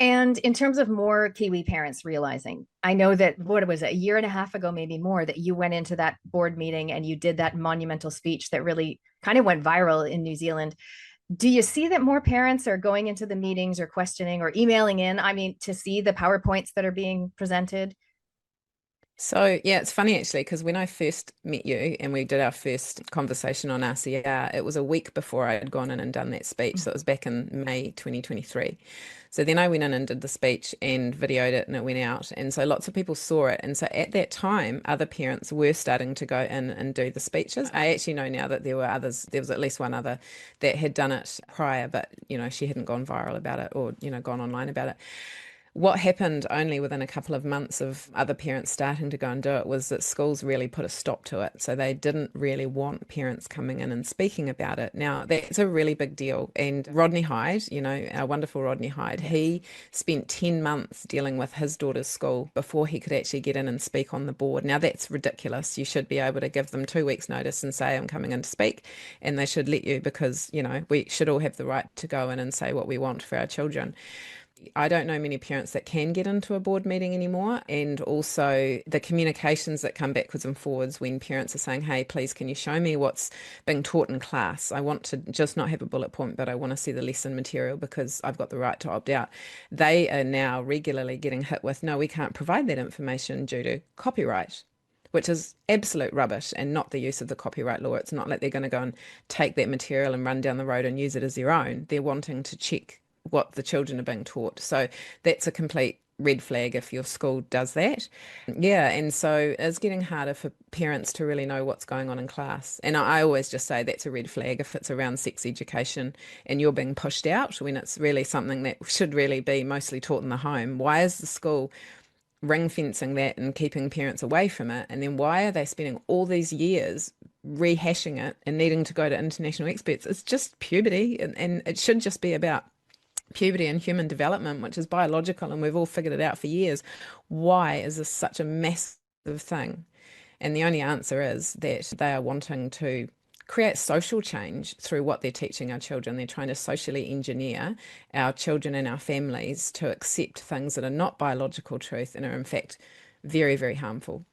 And in terms of more Kiwi parents realizing, I know that what was it, a year and a half ago, maybe more, that you went into that board meeting and you did that monumental speech that really kind of went viral in New Zealand. Do you see that more parents are going into the meetings or questioning or emailing in? I mean, to see the PowerPoints that are being presented? So, yeah, it's funny actually, because when I first met you and we did our first conversation on RCR, it was a week before I had gone in and done that speech. So it was back in May 2023. So then I went in and did the speech and videoed it and it went out. And so lots of people saw it. And so at that time, other parents were starting to go in and do the speeches. I actually know now that there were others, there was at least one other that had done it prior, but, she hadn't gone viral about it or, gone online about it. What happened only within a couple of months of other parents starting to go and do it was that schools really put a stop to it. So they didn't really want parents coming in and speaking about it. Now, that's a really big deal. And Rodney Hyde, our wonderful Rodney Hyde, Yes. he spent 10 months dealing with his daughter's school before he could actually get in and speak on the board. Now, that's ridiculous. You should be able to give them 2 weeks' notice and say, I'm coming in to speak. And they should let you because, we should all have the right to go in and say what we want for our children. I don't know many parents that can get into a board meeting anymore. And also the communications that come backwards and forwards when parents are saying, hey, please, can you show me what's being taught in class? I want to just not have a bullet point, but I want to see the lesson material because I've got the right to opt out. They are now regularly getting hit with, no, we can't provide that information due to copyright, which is absolute rubbish and not the use of the copyright law. It's not like they're going to go and take that material and run down the road and use it as their own. They're wanting to check what the children are being taught. So that's a complete red flag if your school does that. Yeah, and so it's getting harder for parents to really know what's going on in class. And I always just say that's a red flag if it's around sex education and you're being pushed out when it's really something that should really be mostly taught in the home. Why is the school ring fencing that and keeping parents away from it? And then why are they spending all these years rehashing it and needing to go to international experts? It's just puberty, and it should just be about puberty and human development, which is biological, and we've all figured it out for years. Why is this such a massive thing? And the only answer is that they are wanting to create social change through what they're teaching our children. They're trying to socially engineer our children and our families to accept things that are not biological truth and are, in fact, very, very harmful.